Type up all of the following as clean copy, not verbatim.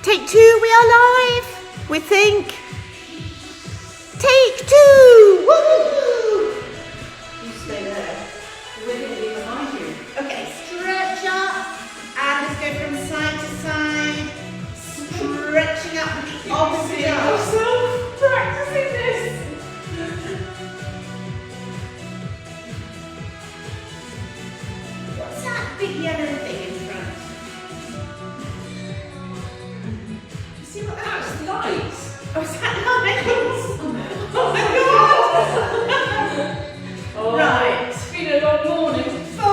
Take two, we are live, we think. Take two, woo! You stay there. We're going to be behind you. Okay, stretch up and let's go from side to side. Stretching up with the opposite arm. So practicing this. What's that big yellow thing in front? You see what that That's lights. Oh, is that lights? Oh my God! Oh, Right. It's been a long morning. 4,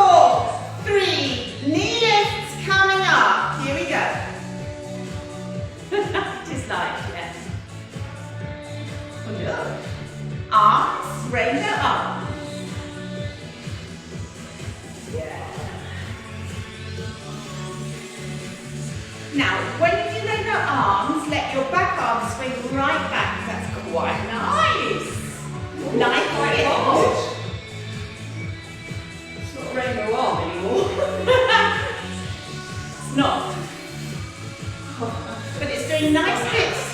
3, knee lifts coming up. Here we go. Just like, yes. Arms, rainbow arms. Yeah. Now, when you do rainbow arms, let your back arm swing right back. That's quite nice. Nice Quite lift. hard. It's not a rainbow arm anymore. It's not. But it's doing nice lifts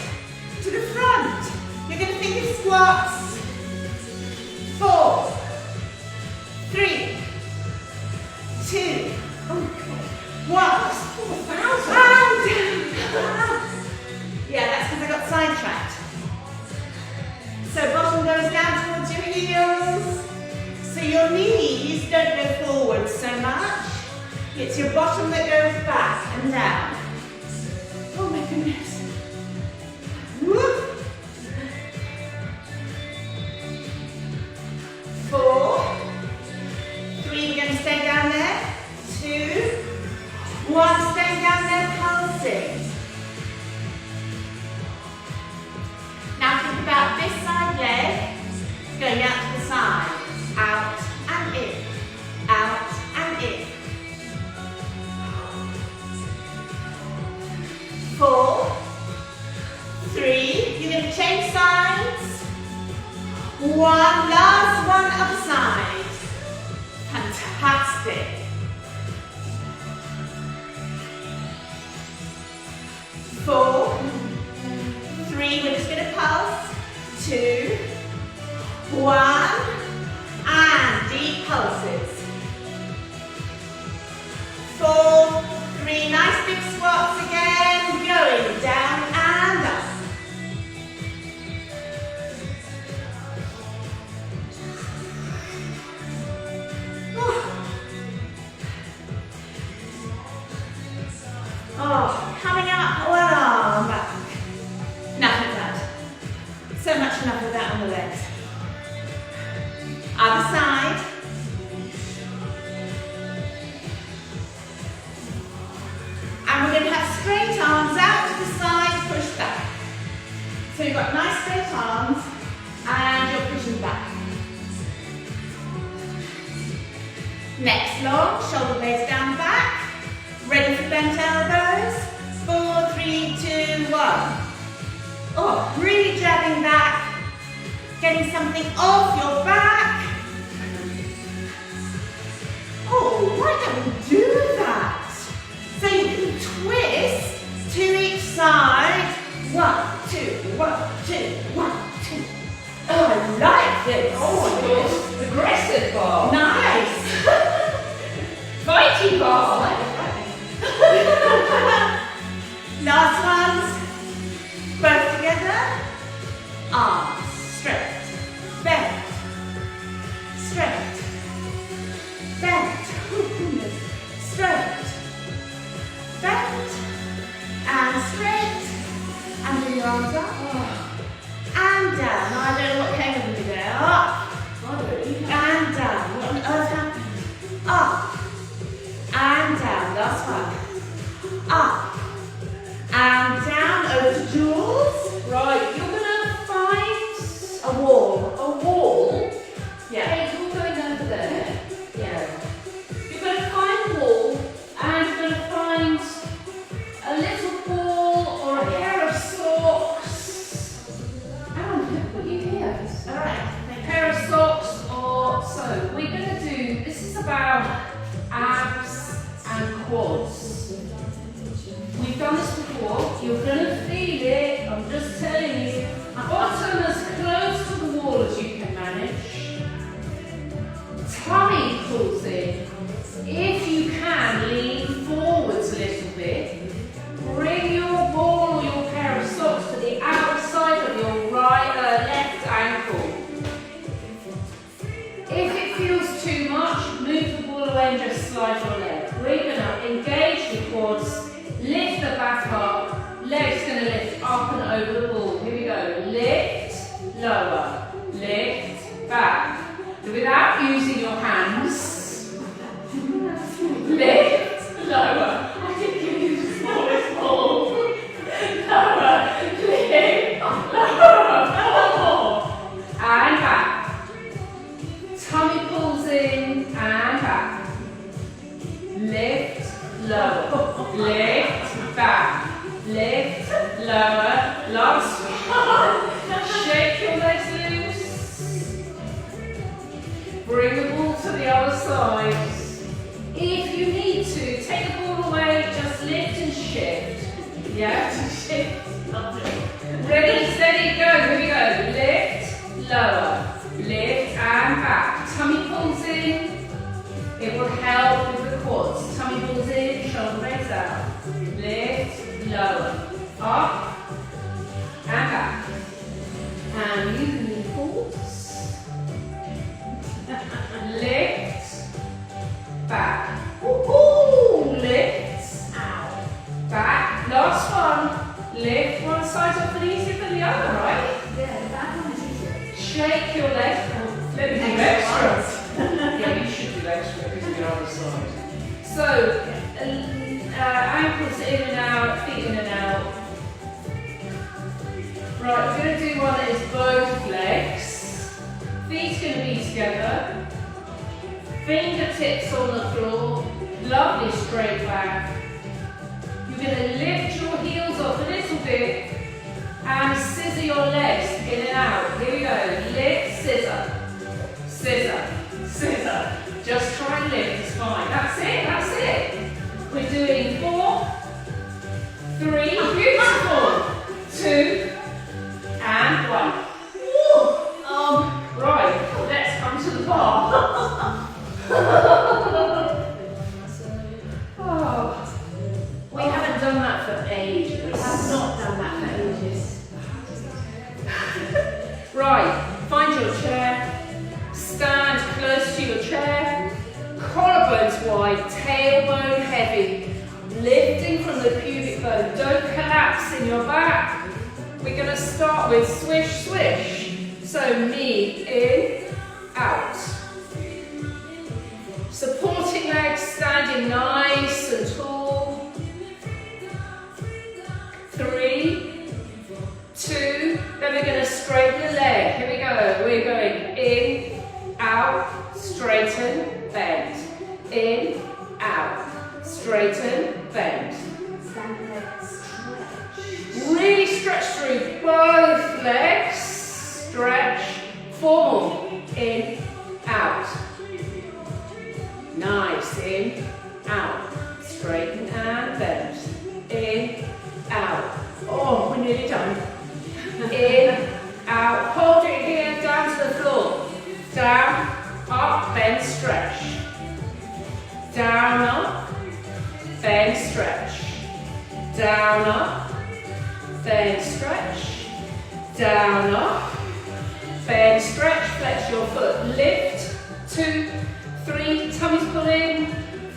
to the front. You're going to think of squats. 4, 3, 2, 1. Yeah, that's because I got sidetracked. So bottom goes down towards your heels. So your knees don't go forward so much. It's your bottom that goes back and down. Oh my goodness. Woo. 4, 3, we're going to stay down there. 2, 1, stay down there, pulsing. Now think about this side leg going out to the side. Out and in. Out and in. 4, 3, you're going to change sides. 1, last one other side. Fantastic. 4, 3, we're just going to pulse. 2, 1, and deep pulses. 4, 3, nice big squats again, going down and up. Oh, coming up, one arm back. Enough of that. So much enough of that on the legs. Other side. And we're going to have straight arms out to the side, push back. So you've got nice straight arms and you're pushing back. Next long, shoulder blades down back. Ready for bent elbows. 4, 3, 2, 1. Oh, really dragging back. Getting something off your back. Oh, why don't we do that? So you can twist to each side. 1, 2, 1, 2, 1, 2. Oh, I like this. Oh my gosh. Aggressive bar. Nice. Fighty bar. Last ones. Both together. Arms straight. Bent. Straight. Bent. Oh goodness. Straight. Bent. And straight. And bring your arms up. And down. Now, I don't know what came with me there. Up. And down. What on earth happened? Up. And down. Last one. Up. And down over to jewels. Right, you're going to find A wall. a wall. Yeah. Okay, you're going over there. Yeah. You're going to find a wall and you're going to find a little ball or a pair of socks You're going to feel it. I'm just telling you. Bottom as close to the wall as you can manage. Tummy pulls in. If you can, lean forwards a little bit. Bring your ball or your pair of socks to the outside of your left ankle. If it feels too much, move the ball away and just slide your leg. We're going to engage the quads, lift the back up, legs going to lift up and over the ball. Here we go. Lift, lower, lift, back. Without using your hands. Lift, lower. I think you use the smallest ball. Lower, lift, lower, 4 more. And back. Tummy pulls in and back. Lift, lower, lift, back. Lift, lower, last one. Shake your legs loose. Bring the ball to the other side. If you need to, take the ball away, just lift and shift. Yeah, shift. Ready, steady, go. Here we go. Lift, lower, lift and back. Tummy pulls in. It will help with the quads. Tummy pulls in, shoulder blades out. Lift, lower, up and back. And you can lean forwards. Lift, back. Ooh, lift, out, back. Last one. Lift one side up and easier than the other, right? Yeah, the back one is easier. Shake your leg. Let me do extra. Yeah, you should do extra because of the other side. So, ankles in and out, feet in and out. Right, we're going to do one that is both legs. Feet going to be together. Fingertips on the floor. Lovely straight back. You're going to lift your heels up a little bit and scissor your legs in and out. Here we go. Lift, scissor, scissor, scissor. Just try and lift, it's fine. That's it, that's it. We're doing 4, 3, beautiful, 2, and 1. Right, let's come to the bar. Oh, we haven't done that for ages. We have not done that for ages. Right, find your chair, stand close to your chair, collarbones wide, tailbone heavy, lifting from the pubic bone. Don't collapse in your back. We're going to start with swish, swish. So knee in, out. Supporting legs, standing nice and tall. 3, 2, then we're going to straighten the leg. Here we go. We're going in, out, straighten, bend. In, out, straighten, bend. Stand legs, stretch. Really stretch through both legs. Stretch, 4 more. In, out. Nice. In, out. Straighten and bend. In, out. Oh, we're nearly done. In, out. Hold it here, down to the floor. Down, up, bend, stretch. Down, up, bend, stretch. Down, up, bend, stretch. Down, up, bend, stretch. Flex your foot. Lift, 2, 3, tummies pull in,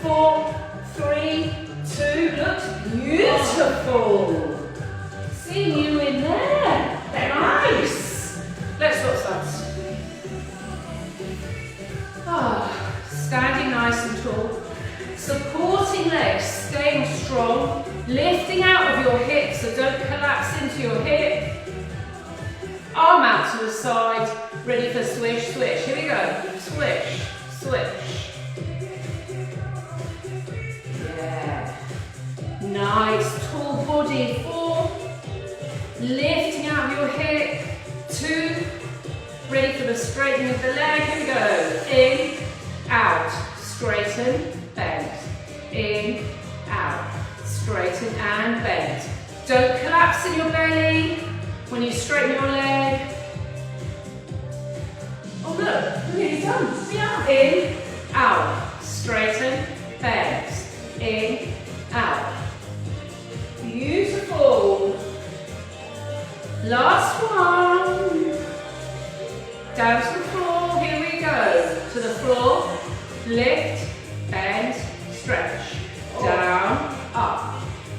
4, 3, 2, looks beautiful. Seeing you in there. Nice. Let's swap sides. Standing nice and tall. Supporting legs, staying strong. Lifting out of your hips, so don't collapse into your hip. Arm out to the side, ready for swish, swish. Here we go. Swish, swish. Yeah. Nice, tall body. 4. Lifting out of your hip. 2. Ready for the straightening of the leg. Here we go. In, out, straighten, bend. In, out, straighten and bend. Don't collapse in your belly when you straighten your leg. Oh look, nearly done. Yeah. In, out, straighten, bend. In, out. Beautiful. Last one. Down to the floor, here we go. To the floor, lift, bend, stretch. Down, up.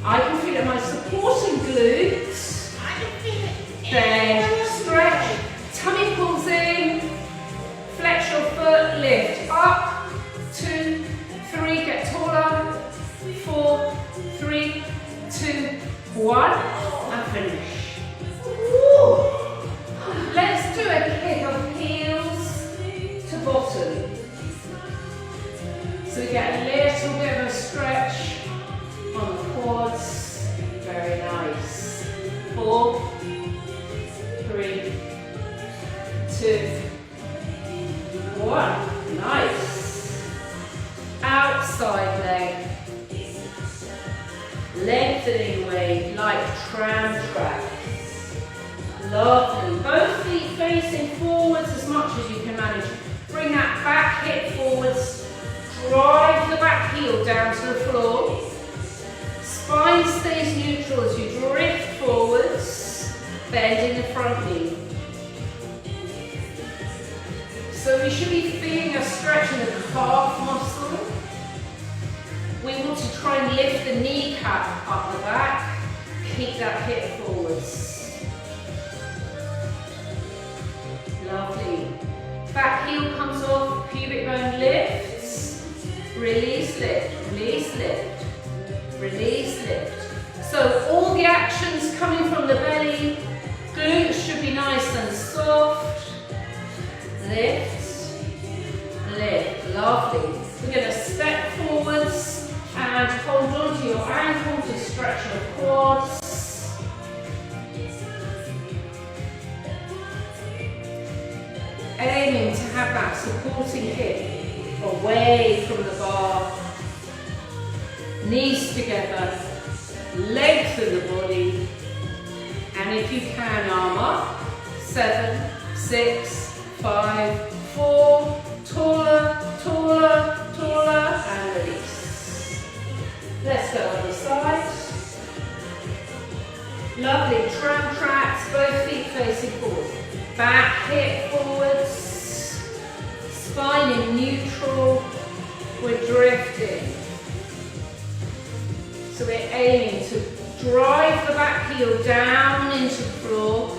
I can feel it in my supporting glutes. I can feel it. Bend, stretch. Tummy pulls in. Flex your foot, lift. Up, 2, 3, get taller. 4, 3, 2, 1. And finish. Let's do a kick of heels to bottom. So we get a little bit of a stretch on the quads. Very nice. 4, 3, 2, 1. Nice. Outside leg. Lengthening way like tram track. Lovely. Both feet facing forwards as much as you can manage. Bring that back hip forwards. Drive the back heel down to the floor. Spine stays neutral as you drift forwards, bending the front knee. So we should be feeling a stretch in the calf muscle. We want to try and lift the kneecap up the back. Keep that hip forwards. Lovely. Back heel comes off, pubic bone lifts. Release, lift, release, lift, release, lift. So all the actions coming from the belly. Glutes should be nice and soft. Lift, lift. Lovely. We're going to step forwards and hold on to your ankle to stretch your quads. Aiming to have that supporting hip away from the bar. Knees together, lengthen the body, and if you can, arm up. 7, 6, 5, 4, taller, taller, taller, and release. Let's go on the side. Lovely, tram tracks, both feet facing forward. Back hip forwards, spine in neutral, we're drifting. So we're aiming to drive the back heel down into the floor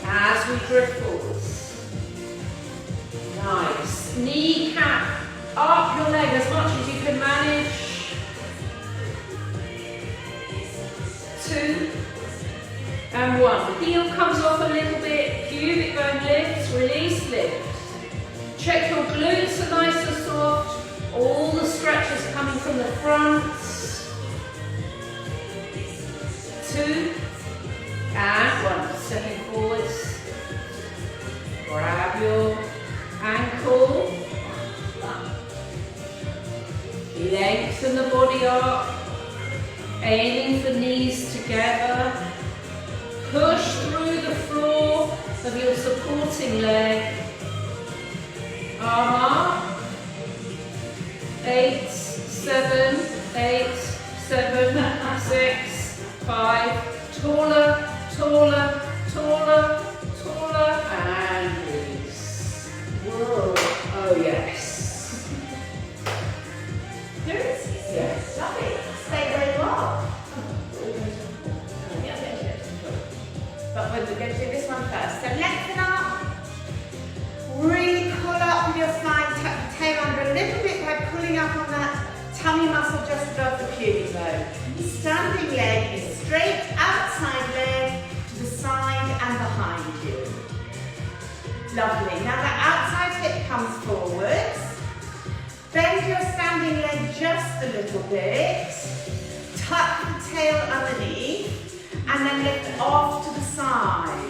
as we drift forwards. Nice. Kneecap up your leg as much as you can manage. 2 and 1. The heel comes off a little bit, pubic bone lifts, release, lift. Check your glutes are nice and soft. All the stretches coming from the front. 2 and 1. Stepping forwards. Grab your ankle. Lengthen the body up. Aiming for knees together. Push through the floor of your supporting leg. Arm up. 8, 7, 8, 7, 6, 5. Taller, taller, taller, taller, and release. Whoa. Oh yes. Good? Yes. Lovely. Stay where you are. But we're going to do this one first. So lengthen up. Really pull up with your spine, tuck the tail under a little bit by pulling up on that tummy muscle just above the pubic bone. Standing leg is straight, outside leg to the side and behind you. Lovely. Now the outside hip comes forwards. Bend your standing leg just a little bit. Tuck the tail underneath and then lift off to the side.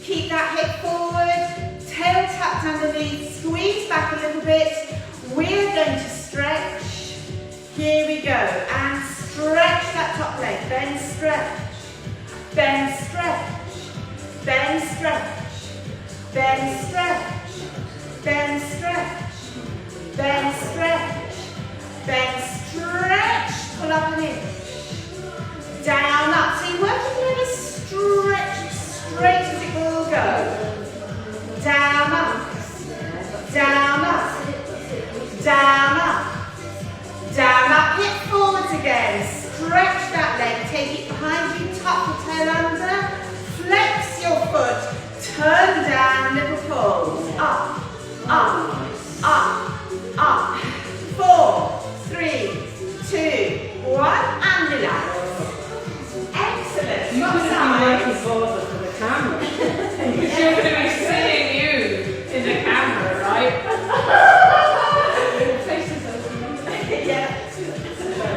Keep that hip forward, tail tucked underneath, squeeze back a little bit. We're going to stretch. Here we go. And stretch that top leg, then stretch. She's going to be seeing you in the camera, right? Faces open. Yeah.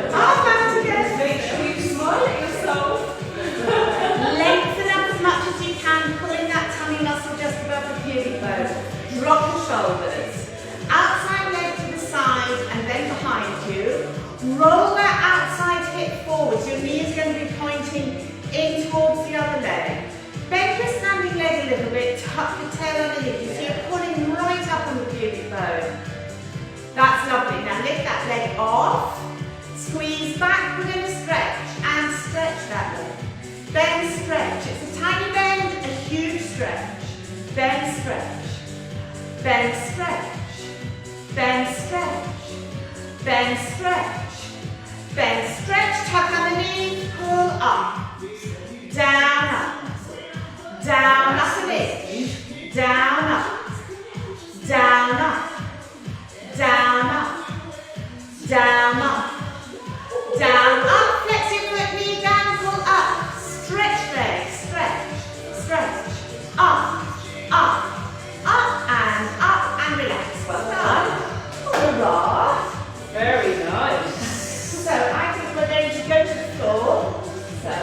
Arm back together. Make sure you smile at yourself. Lengthen up as much as you can, pulling that tummy muscle just above the pubic bone. Drop the shoulders. Outside leg to the side and then behind you. Roll that outside hip forwards. Your knee is going to be pointing in towards the other leg. Bend your standing leg a little bit, tuck the tail underneath you so you're pulling right up on the pubic bone. That's lovely. Now lift that leg off. Squeeze back. We're going to stretch and stretch that leg. Bend, stretch. It's a tiny bend, a huge stretch. Bend, stretch. Bend, stretch. Bend, stretch. Bend, stretch. Bend, stretch. Tuck underneath. Pull up. Down, up. Down, up a bit. Down, up. Down, up. Down, up. Down, up. Down, up. Flex your foot, knee down, pull up. Stretch leg, stretch, stretch. Up, up, up, and relax. Well done. Hurrah. Very nice. So I think we're going to go to the floor. So.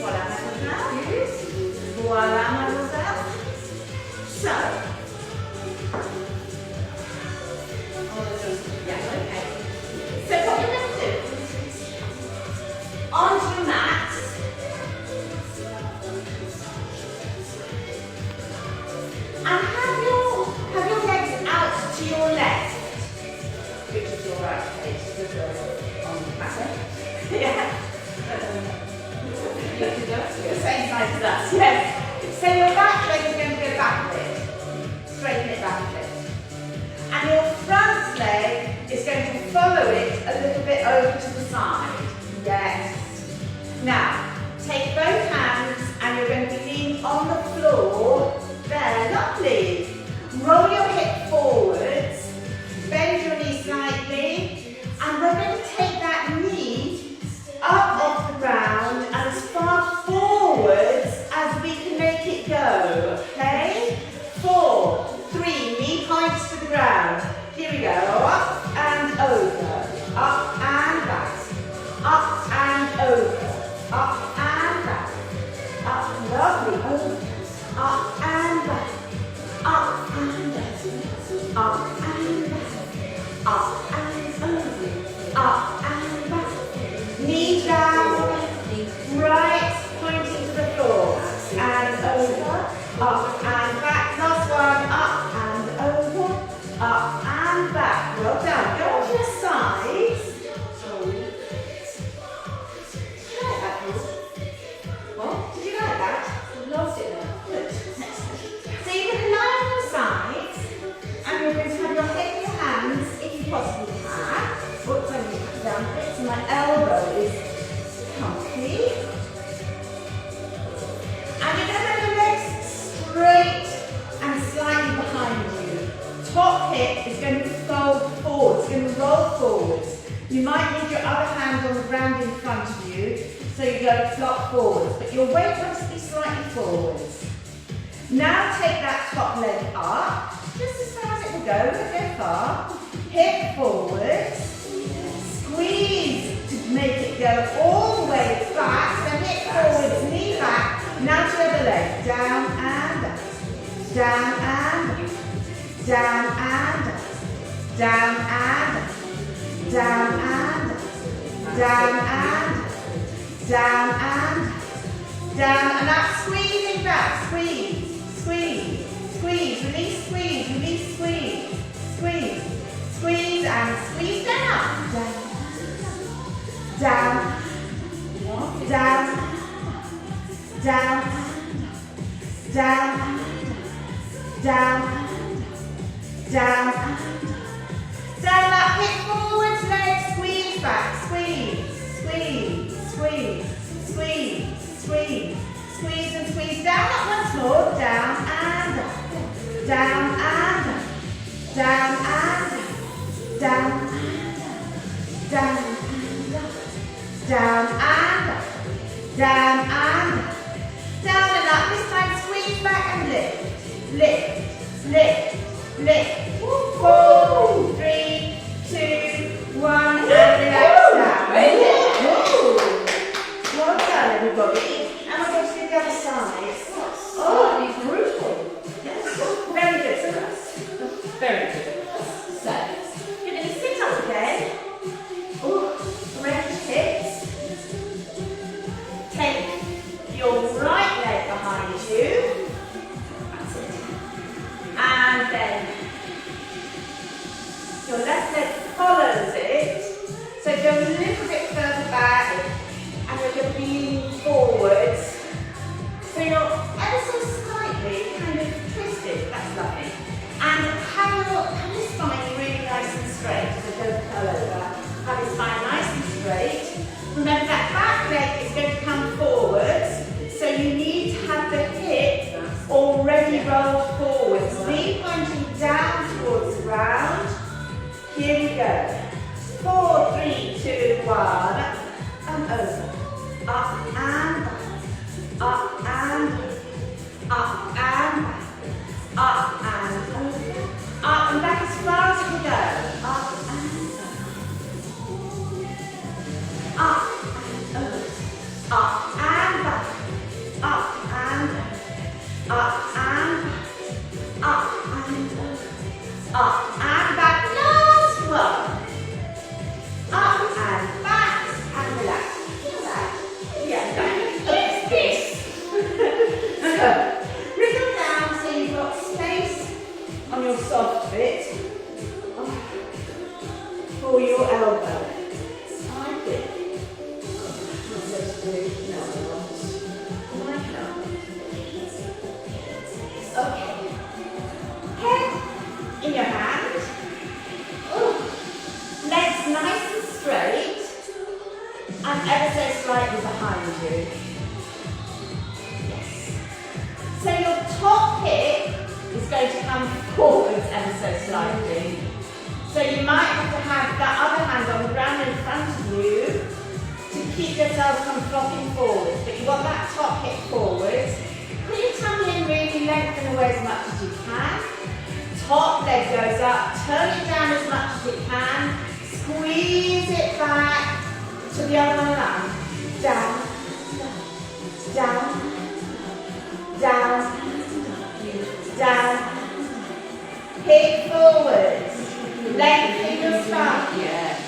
Voilà, mademoiselle. Voilà, mademoiselle. So. Yeah, okay. So what you're going to do, onto the mat, and have your legs out to your left, which is your right face, because you're on the back leg. Yeah. The same size as us, yes. So your back leg is going to go back a bit. Straighten it back a bit. And your front leg is going to follow it a little bit over to the side. Yes. Now, take both hands and you're going to be leaning on the floor. There, lovely. Roll your hip forwards. Bend your knee slightly. And we're going to take that knee up off the ground and as far forwards as we can make it go. Okay? 4, 3, knee points to the ground. Here we go. Up and over. Up and back. Up and over. Up and back. Up, lovely. Over. Up and back. Up and back. Up and back. Up and over. Up and back. Knee down. Right pointing to the floor. And over. Up and back. Last one. Up and over. Up and back. Well done. Go on to your sides. Did you like that, Paul? What? Did you like that? I lost it now. Good. So you're going to lie on your sides and you're going to have your head in your hands if you possibly can. Oops, I'm going to put down a bit so my elbow is comfy. And you're going to have your legs straight and slightly behind you. Top hip is going to fold forward, it's going to roll forwards. You might need your other hand on the ground in front of you, so you go flop forwards, but your weight wants to be slightly forwards. Now take that top leg up, just as far as it will go, don't go far. Hip forwards, squeeze to make it go all the way back, so hip forwards, knee back. Now to the other leg, down and up, down and up. Down and up, down and up, down and up, down and up, down and up, down and up, squeezing back, squeeze, squeeze, squeeze, release, squeeze, release, squeeze, squeeze, squeeze and squeeze down, down, down, down, down, down, down, down, that hip forwards, leg, squeeze back, squeeze, squeeze, squeeze, squeeze, squeeze, squeeze and squeeze, down up once more, down and up, down and up, down and up, down and up, down and up. Your left leg follows it. So go a little bit further back and then you're leaning forwards. So you're ever so slightly kind of twisted. That's lovely. And have your spine really nice and straight. So don't curl over. Have your spine nice and straight. Remember that back leg is going to come forwards. So you need to have the hip already rolled forwards. Knee pointing down towards the ground. Here we go. 4, 3, 2, 1. And over. Up and back. Up and back. Up and back. Up and over. Up and back as far as we go. Up and back. Up and over. Up and back. Up and back. Up and back. Up and over. Up and back. Last one. Up and back and relax. Relax. Yeah, that's this. So, wriggle down so you've got space on your soft bit for your elbow. Side bit. Okay. Head in your hand. Legs nice and straight and ever so slightly behind you. Yes. So your top hip is going to come forwards ever so slightly. So you might have to have that other hand on the ground in front of you to keep yourself from flopping forwards. But you want that top hip forwards. Put your tummy in really, lengthen away as much as you can. Top leg goes up, turn it down as much as you can. Squeeze it back to the other line. Down, down, down, down. Hip forwards. Lengthen your spine.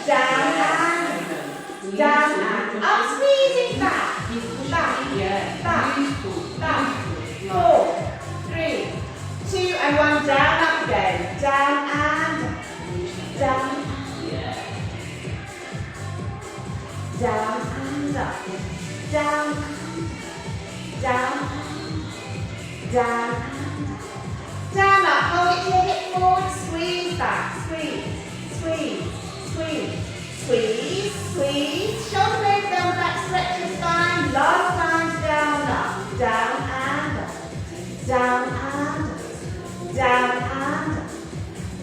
Down and down and up. Squeeze it back. Back, back, back. 4, 3, 2 and 1. Down, up again. Down and down. Down and up, down, down, down, down, up, hold it to your hip forward, squeeze back, squeeze, squeeze, squeeze, squeeze, squeeze, shoulder blades down the back, stretch your spine, last time, down, up, down and up, down and up, down and up,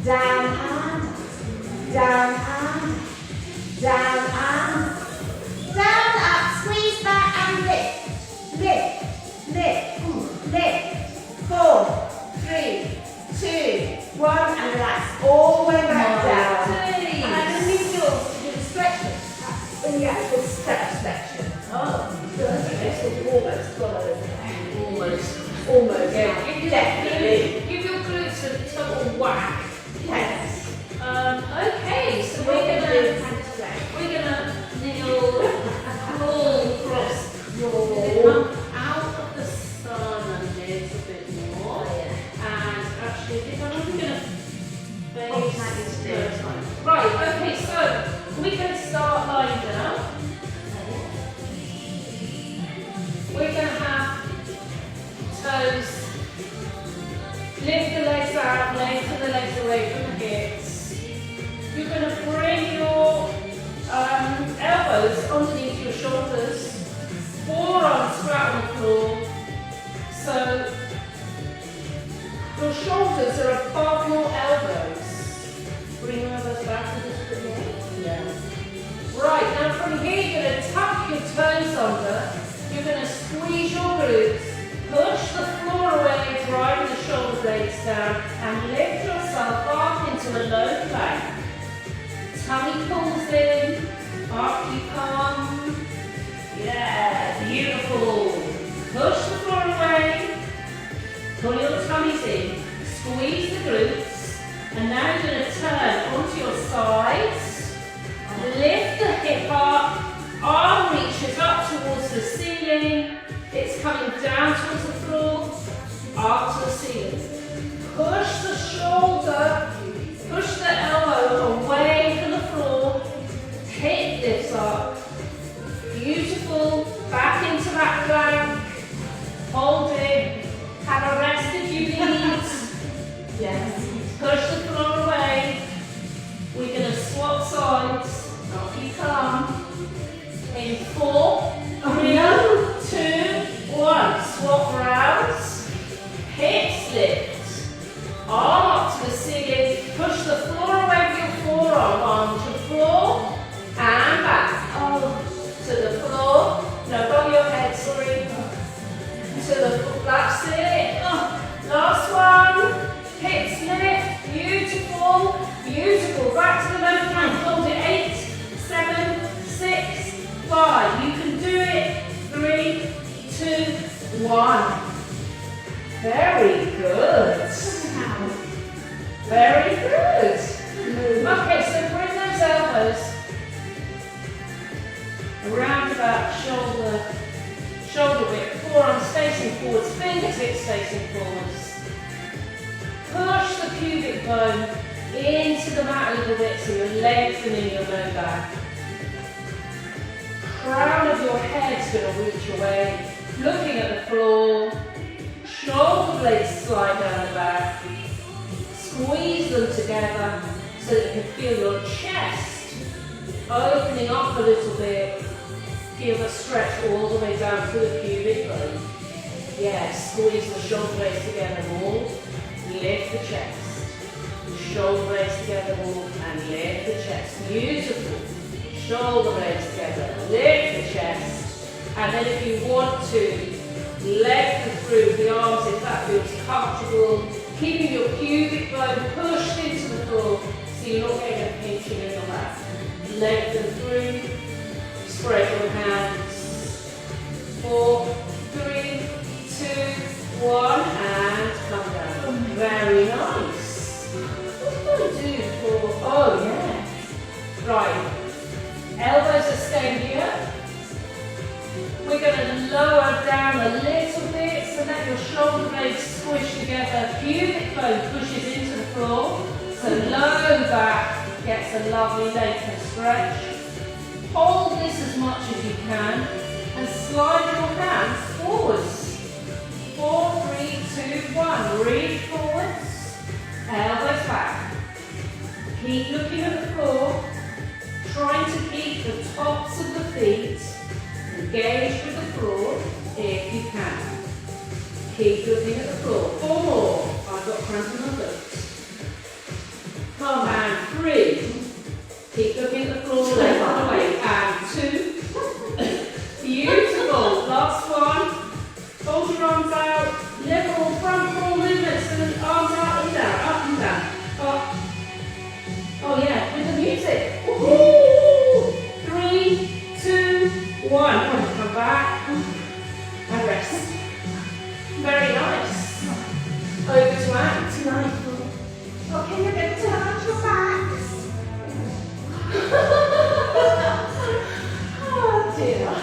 down and up, down and up, down and up. Down, up, squeeze back and lift, lift, lift, lift. 4, 3, 2, 1 and relax all the way back down. And release yours to do the stretching. That's when you actually stretch section. Oh, this was almost followed. Almost. Yeah, definitely. Give your glutes a total whack. Yes. Okay, so we're gonna kneel full cross. Come out of the sun a little bit more. And actually, I think I'm gonna base right, okay, so we can start lying down. We're gonna have toes. Lift the legs out, lengthen the legs away from the hips. You're going to bring your elbows underneath your shoulders, forearms flat on the floor. So your shoulders are above your elbows. Bring your elbows back a little bit more. Yeah. Right, now from here you're going to tuck your toes under. You're going to squeeze your glutes. Push the floor away, driving the shoulder blades down, and lift yourself up into a low plank. Tummy pulls in, up you come. Yeah, beautiful. Push the floor away, pull your tummies in, squeeze the glutes, and now you're going to turn onto your sides, lift the hip up, arm reaches up towards the ceiling. It's coming down towards the floor, up to the ceiling. Push the shoulder, push the elbow in 4, 3, 2, 1. Swap rounds. Hips lift. Arm up to the ceiling. Push the floor away with your forearm. Arm to the floor. And back. To the floor. No, above your head, sorry. To the floor. That's it. Last one. Hips lift. Beautiful. Beautiful. Back to the left hand. Hold it. 8, 7, 6, 5. You can do it. 3, 2, 1. Very good. Very good. Okay, so bring those elbows around about shoulder width, forearms facing forwards, fingertips facing forwards. Push the pubic bone into the mat a little bit so you're lengthening your low back. Crown of your head's going to reach away, looking at the floor. Shoulder blades slide down the back. Squeeze them together so that you can feel your chest opening up a little bit. Feel the stretch all the way down to the pubic bone. Yes, squeeze the shoulder blades together more. Lift the chest. Shoulder blades together more and lift the chest. Beautiful. Shoulder blades together. Lift the chest. And then if you want to, lengthen through the arms if that feels comfortable. Keeping your pubic bone pushed into the floor so you're not getting a pinching in the back. Lengthen through. Spread your hands. 4, 3, 2, 1, and come down. Very nice. What are you going to do for? Oh yeah. Right. Elbows are staying here. We're going to lower down a little bit so that your shoulder blades squish together. Pubic bone pushes into the floor. So low back gets a lovely length and stretch. Hold this as much as you can and slide your hands forwards. 4, 3, 2, 1. Reach forwards. Elbows back. Keep looking at the floor. Trying to keep the tops of the feet engaged with the floor if you can. Keep looking at the floor. 4 more. I've got cramp in my foot. Come and 3. Keep looking at the floor, leg on the way. And 2. Beautiful. Last one. Hold your arms out. Little front four movements and arms out and down, up and down. Up. Oh yeah, with the music. Woohoo! 3, 2, 1. Come back and rest. Very nice. Over to Anne. Delightful. Okay, you're going to turn on your backs. Oh dear.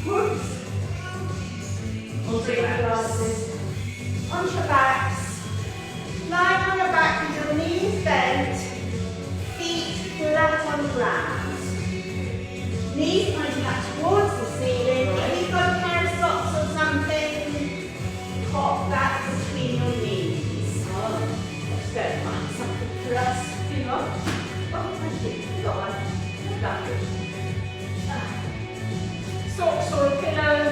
Whoops. Onto your glasses. Onto your backs. Lying on your back with your knees bent. Feet flat on the ground. Knees pointing up towards the ceiling. If you've got a pair of socks or something, pop that between your knees. Let's go find something for us. You know? Oh, thank you. You got one. Lovely. Socks or a pillow.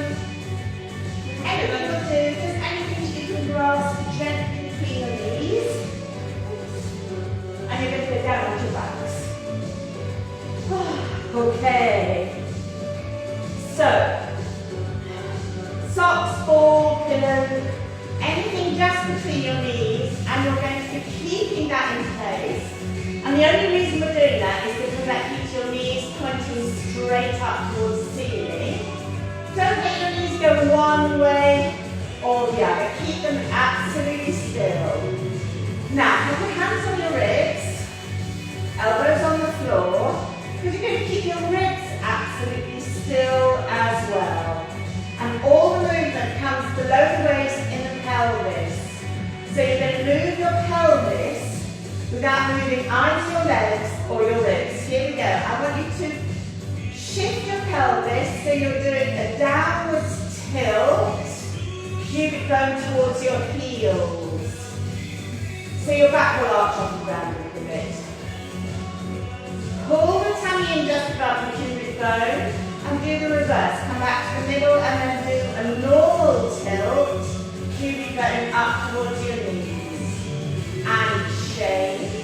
Anything will do. Just anything you can grasp gently between your knees. And you're going to go down onto your backs. Okay. So, socks, ball, pillow, anything just between your knees, and you're going to be keeping that in place. And the only reason we're doing that is because that keeps your knees pointing straight up towards the ceiling. Don't let your knees go one way or the other. Keep them absolutely still. Now, put your hands on your ribs, elbows on the floor, because you're going to keep your ribs absolutely still as well. And all the movement comes below the waist in the pelvis. So you're going to move your pelvis without moving either your legs or your ribs. Here we go. I want you to shift your pelvis so you're doing a downwards tilt, pubic bone towards your heels. So your back will arch off the ground a little bit. Pull the tummy in just above the pubic bone bone and do the reverse. Come back to the middle and then do a normal tilt. Pubic bone up towards your knees. And change.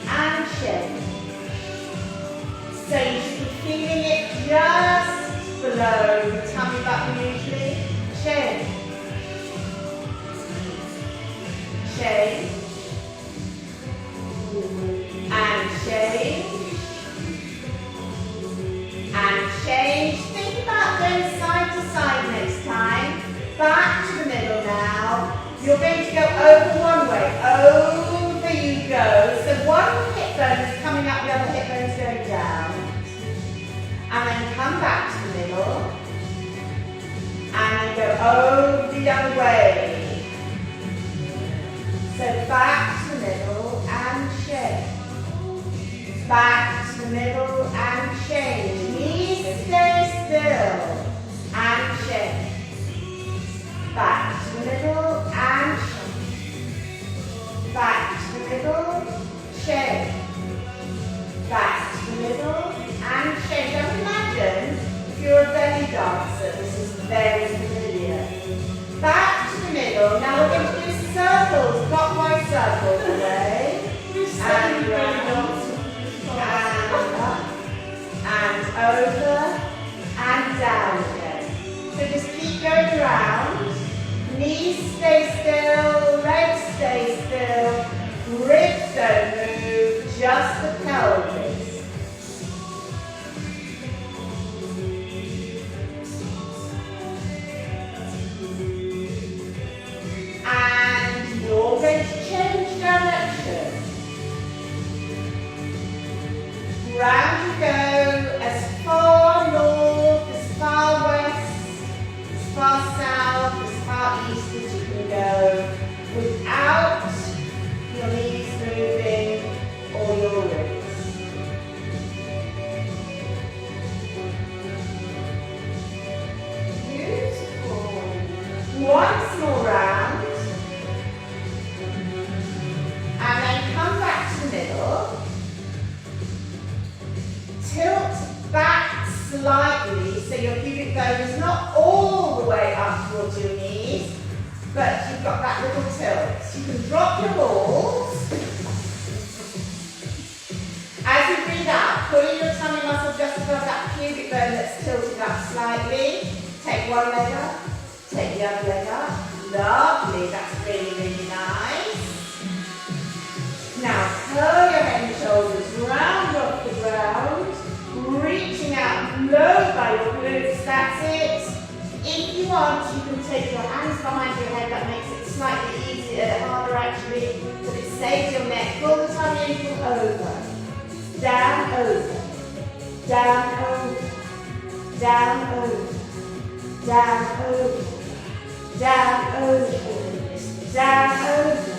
And change. So you should be feeling it just below the tummy button usually. Change. Change. And change. And change. Think about going side to side next time. Back to the middle now. You're going to go over one way. Over you go. So one hip bone is coming up, the other hip bone is going down. And then come back to the middle. And then go over the other way. So back to the middle and change. Back to the middle and change. Knees stay still and change. Back to the middle and change. Back to the middle, change. Back to the middle and change. Now imagine if you're a belly dancer, this is very familiar. Back to the middle. Now we're going to do circles, clockwise circles away. And round. And up. And over. And down again. So just keep going round. Knees stay still, legs stay still, ribs don't move, just the pelvis. And you're going to change direction. Round you go, as far north, as far west, as far south, as far east as you can go, without your knees moving or your ribs. Beautiful. Once more round. And then come back to the middle. Tilt back slightly so your pubic bone is not all the way up towards your knees, but you've got that little tilt. You can drop your balls. As you breathe out, pulling your tummy muscle just above that pubic bone that's tilted up slightly. Take one leg up, take the other leg up. Lovely, that's really, really nice. Now curl your head and shoulders round off the ground, reaching out low by your glutes, that's it. If you want, you can take your hands behind your head, that makes it slightly easier, harder actually, but it saves your neck. Pull the tummy in, pull over. Down, over. Down, over. Down, over. Down, over. Down, over. Down, over.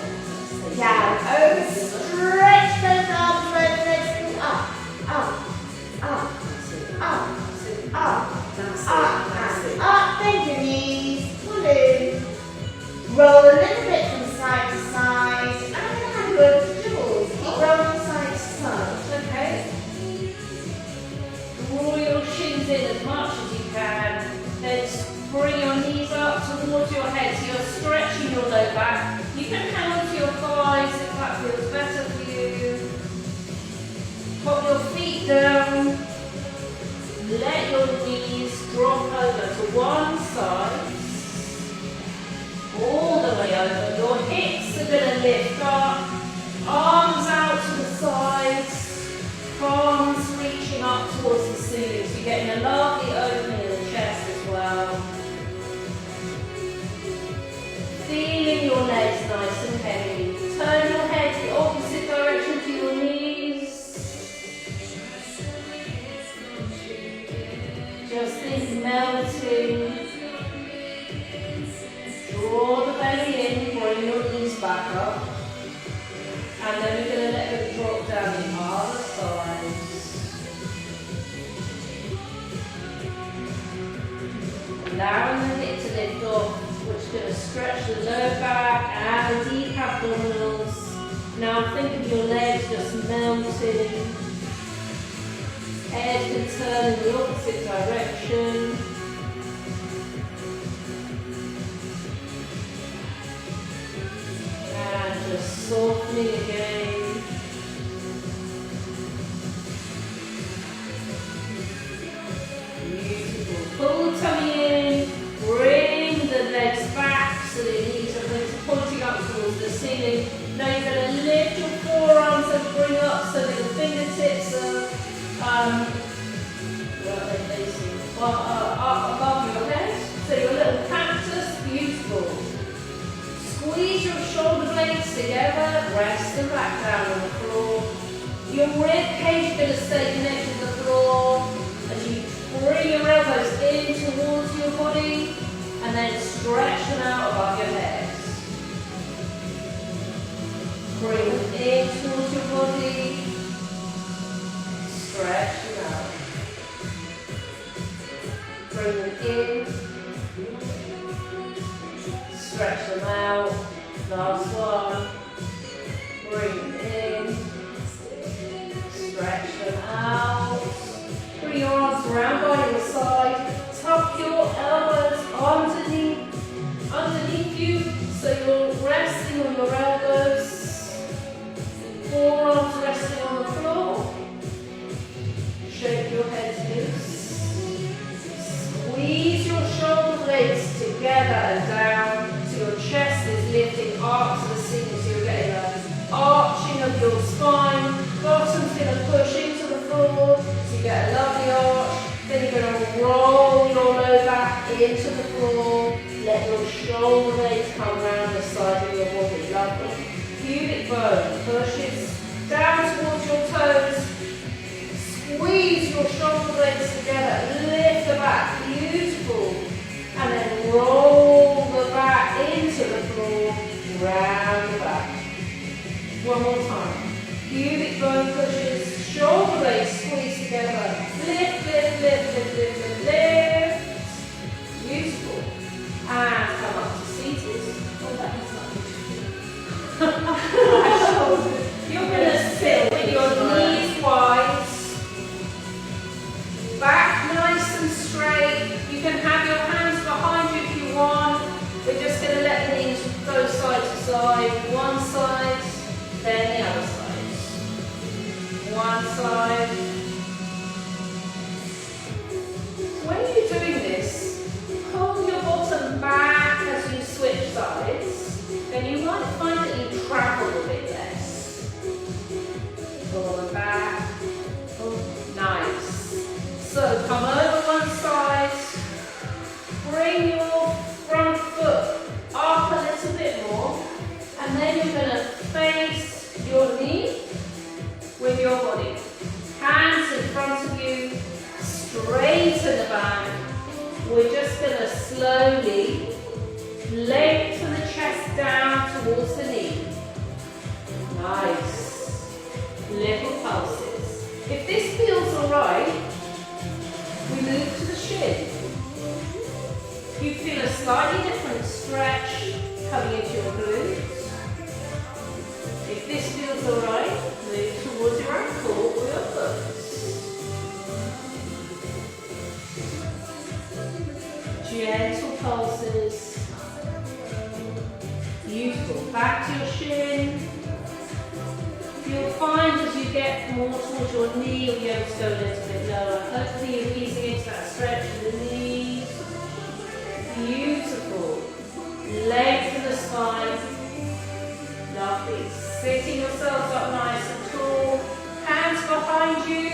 Down, over. Stretch those arms, both legs, pull up, up, up, up, up, and up. Bend your knees, pull in. Roll a little bit from side to side. And I'm going to have good jewels. Keep rolling side to side. Okay. Draw your shins in as much as you can. Then bring your knees up towards your head. So you're stretching your low back. You can hang onto your thighs if that feels better for you. Pop your feet down. Let your knees drop over to one side. All the way over. Your hips are going to lift up. Arms out to the sides. Palms reaching up towards the ceiling. So you're getting a lovely opening in the chest as well. Feeling your legs nice and heavy. Turn your head the opposite direction to your knees. Just think melting. Draw the belly in, bring your knees back up. And then we're going to let them drop down the other sides. Allowing the hip to lift off, which is going to stretch the low back and the deep abdominals. Now think of your legs just melting. Head can turn in the opposite direction. And just softening again. Beautiful. Pull the tummy in. Bring the legs back so the knees are pointing up towards the ceiling. Now you're going to lift your forearms and bring up so that the fingertips are up above your head. So your little cactus, beautiful. Squeeze your shoulder blades together, rest them back down on the floor. Your rib cage is going to stay connected to the floor as you bring your elbows in towards your body and then stretch them out above your head. Bring them in towards your body, stretch them out. Bring them in, stretch them out. Last one. Bring them in, stretch them out. Bring your arms around by your side. Tuck your elbows underneath you so you're resting on your elbows. Forearms resting on the floor. Shake your head loose. Squeeze your shoulder blades together and down so your chest is lifting up to the ceiling so you're getting an arching of your spine. Bottom's going to push into the floor so you get a lovely arch. Then you're going to roll your low back into the floor. Let your shoulder blades come around the side of your body. Lovely. Pubic bone pushes down towards your toes. Squeeze your shoulder blades together. Lift the back. Beautiful. And then roll the back into the floor. Round the back. One more time. Pubic bone pushes. Shoulder blades squeeze together. Lift, lift, lift, lift, lift, lift, lift. Beautiful. And come up to seated. Oh, that is not You're going to sit with your knees wide. Back nice and straight. You can have your hands behind you if you want. We're just going to let the knees go side to side. One side, then the other side. One side. When you're doing this, pull your bottom back as you switch sides. Then you might find that you travel a bit less. Pull them back. Oh, nice. So come over one side. Bring your front foot up a little bit more. And then you're going to face your knee with your body. Hands in front of you, straighten the back. We're just going to slowly lengthen the chest down towards the knee. Nice. Little pulses. If this feels alright, we move to the shin. You feel a slightly different stretch coming into your glutes. If this feels alright, move towards your ankle or your foot. Gentle pulses. Beautiful. Back to your shin. You'll find as you get more towards your knee, you'll be able to go a little bit lower. Hopefully you're easing into that stretch of the knees. Beautiful. Lengthen the spine. Lovely. Sitting yourselves up nice and tall. Hands behind you.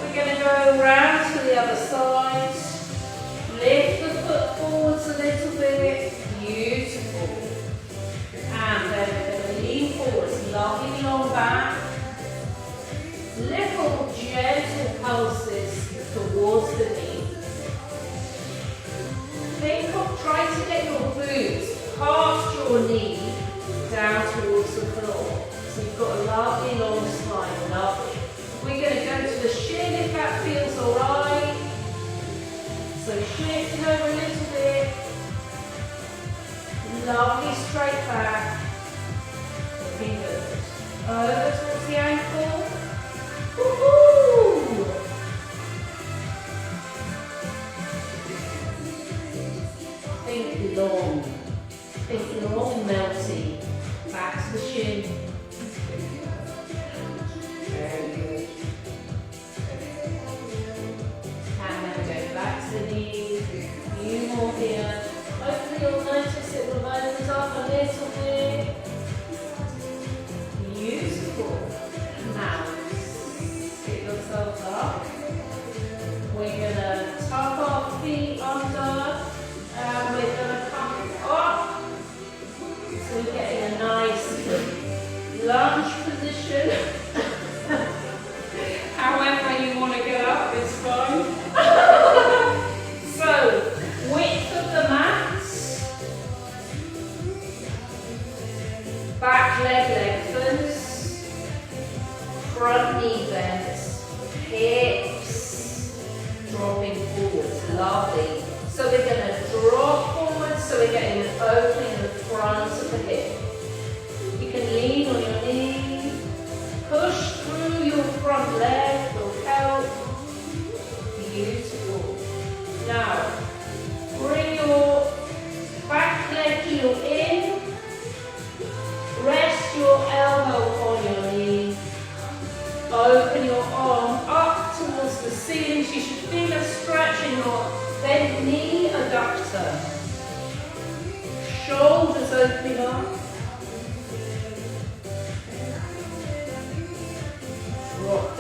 We're going to go round to the other side. Lift the foot forwards a little bit. Beautiful. And then we're going to lean forwards. Lovely long back. Little gentle pulses towards the knee. Think of trying to get your boobs past your knee down towards the floor. So you've got a lovely long spine. Lovely. We're going to go to the shin if that feels alright. So shifting over a little bit. Lovely straight back. Looking good. Over towards the ankle. Woohoo!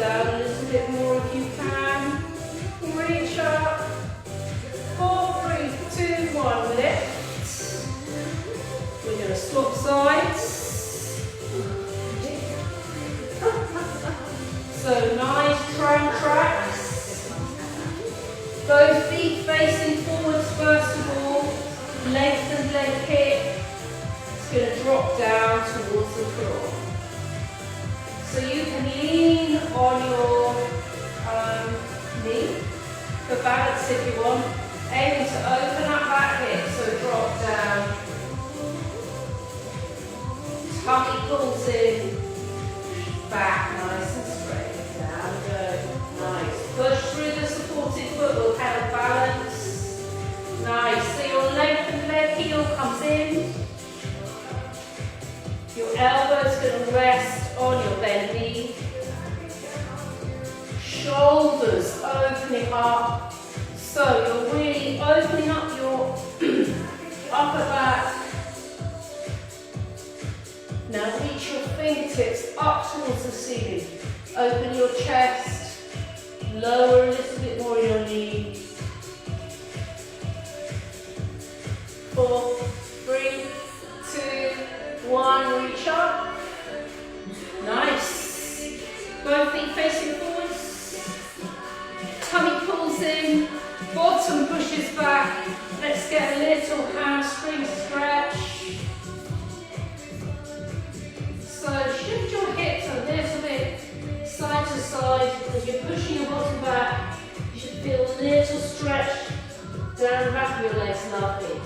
down a little bit more if you can. Reach up. 4, 3, 2, 1, lift. We're going to swap sides. So nice tram tracks. Both feet facing forwards first of all. Lengthen leg hip. It's going to drop down towards the floor. So you can lean on your knee for balance if you want. Aiming to open up that hip, so drop down. Tummy pulls in. Back nice and straight. Down we go. Nice. Push through the supported foot, we'll have balance. Nice. So your lengthened leg heel comes in. Your elbow's going to rest on your bent knee. Shoulders opening up. So you're really opening up your upper back. Now reach your fingertips up towards the ceiling. Open your chest. Lower a little bit more your knee. 4, 3, 2, 1. Reach up. Nice. Both feet facing forwards. Tummy pulls in. Bottom pushes back. Let's get a little hamstring stretch. So shift your hips a little bit side to side because you're pushing your bottom back. You should feel a little stretch down the back of your legs, lovely.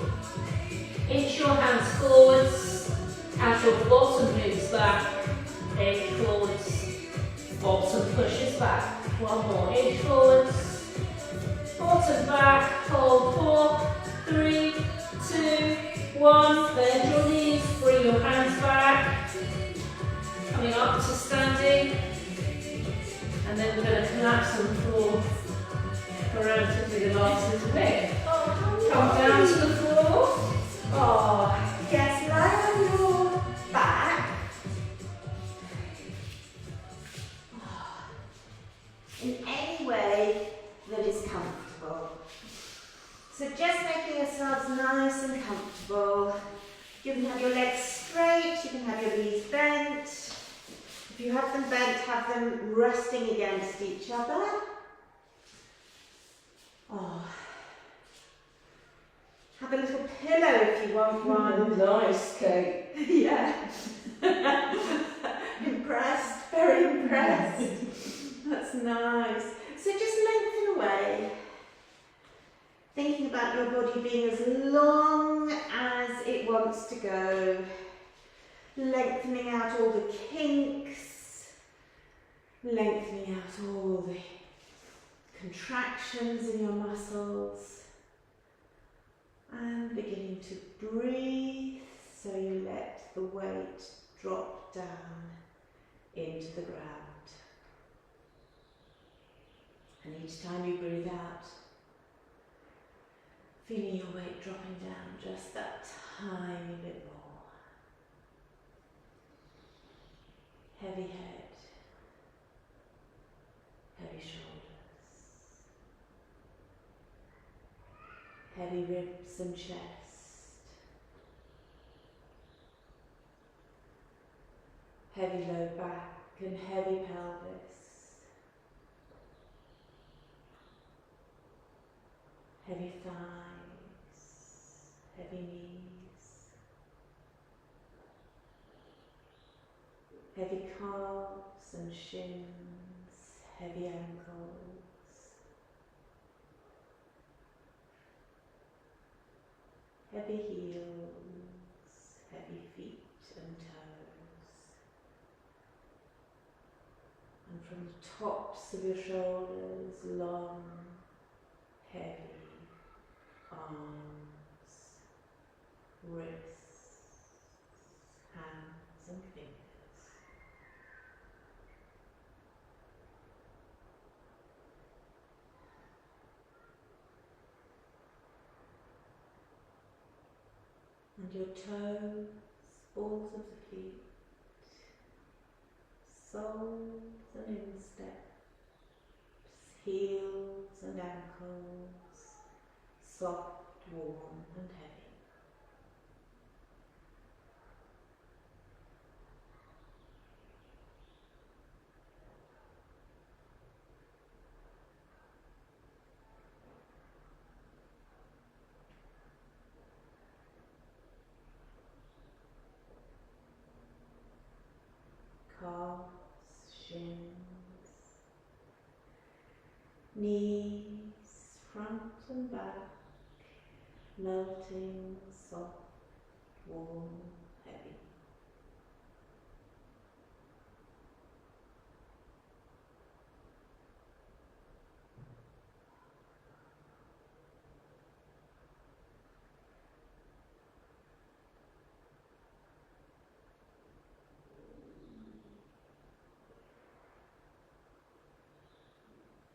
Inch your hands forwards as your bottom moves back. Inch forwards, bottom pushes back. One more, inch forwards. Bottom back, hold 4, 3, 2, 1. Bend your knees, bring your hands back. Coming up to standing. And then we're going to collapse on the floor relatively the last little bit. Come down to the floor. Oh, yes, lie on your back. In any way that is comfortable. So just making yourselves nice and comfortable. You can have your legs straight, you can have your knees bent. If you have them bent, have them resting against each other. Oh. Have a little pillow if you want one. Nice, Kate. Yeah. Impressed, very impressed. That's nice. So just lengthen away. Thinking about your body being as long as it wants to go. Lengthening out all the kinks. Lengthening out all the contractions in your muscles. And beginning to breathe, so you let the weight drop down into the ground. And each time you breathe out, feeling your weight dropping down just that tiny bit more. Heavy head, heavy shoulders, heavy ribs and chest, heavy low back and heavy pelvis. Heavy thighs, heavy knees, heavy calves and shins, heavy ankles, heavy heels, heavy feet and toes. And from the tops of your shoulders, long, heavy arms, wrists, hands and fingers. And your toes, balls of the feet, soles and insteps. heels and ankles, soft, warm and heavy. Calves, shins, knees, front and back, melting, soft, warm, heavy.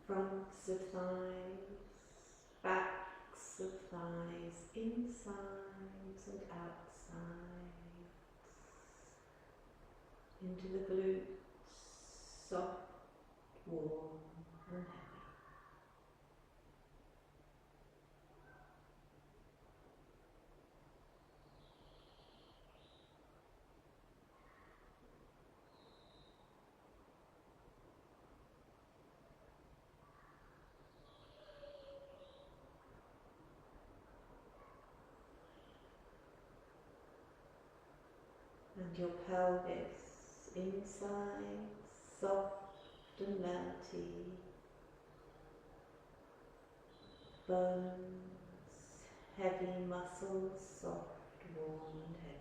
Fronts of thigh, backs of thighs, insides and outsides, into the glutes, soft, warm and heavy. And your pelvis, inside, soft and melty, bones, heavy muscles, soft, warm and heavy.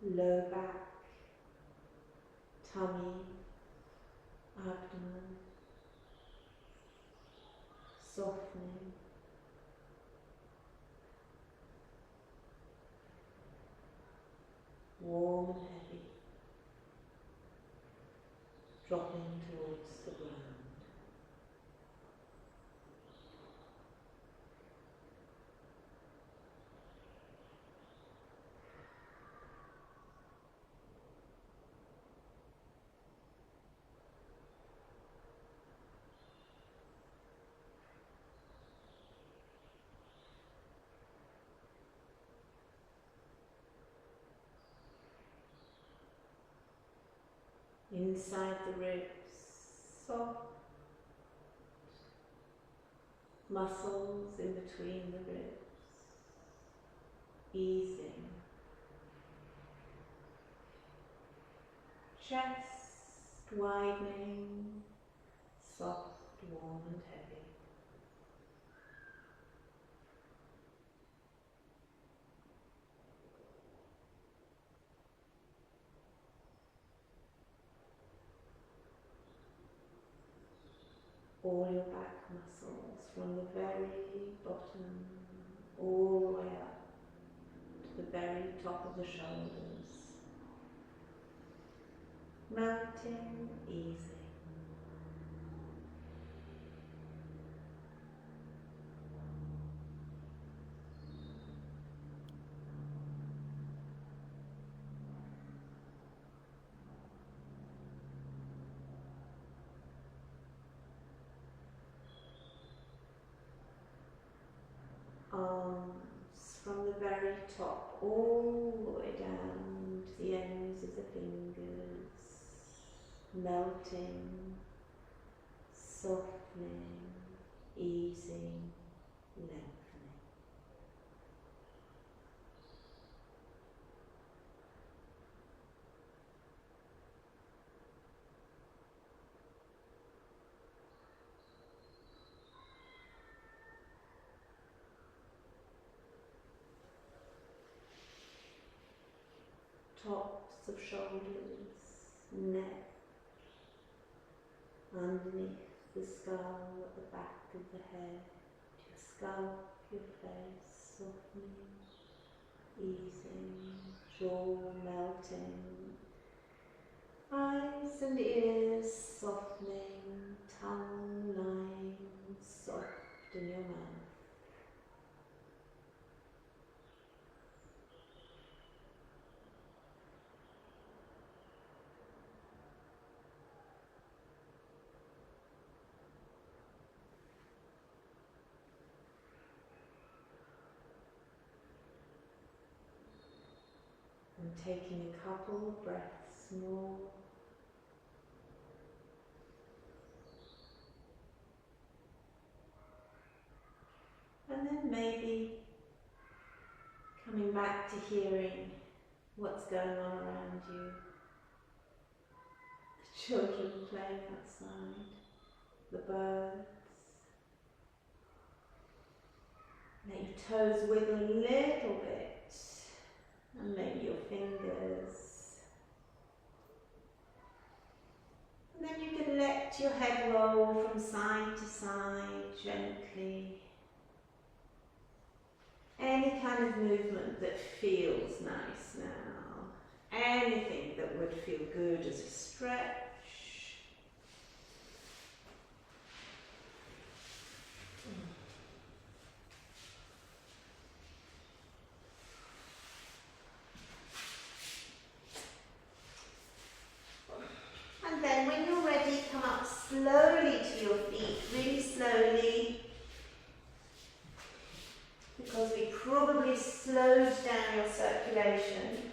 Low back, tummy, abdomen, softening, warm and heavy, dropping towards the ground. Inside the ribs, soft muscles in between the ribs, easing. Chest widening, soft, warm and heavy. All your back muscles from the very bottom all the way up to the very top of the shoulders. Melting, easing. Arms from the very top all the way down to the ends of the fingers, melting, softening, easing, lengthening. Tops of shoulders, neck, underneath the skull at the back of the head, your scalp, your face, softening, easing, jaw melting, Eyes and ears softening, tongue lying soft in your mouth. And taking a couple of breaths more. And then maybe coming back to hearing what's going on around you. The children playing outside, the birds. Let your toes wiggle a little bit, and maybe your fingers. And then you can let your head roll from side to side gently. Any kind of movement that feels nice now. Anything that would feel good as a stretch. And then when you're ready, come up slowly to your feet, really slowly. Because we probably slowed down your circulation.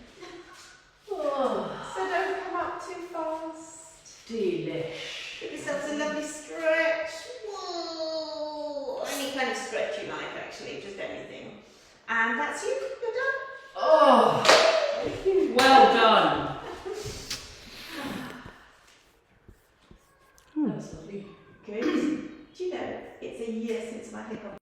Oh, So don't come up too fast. delish. Give yourselves a lovely stretch. Whoa. Any kind of stretch you like, actually, just anything. And that's you. You're done. Oh.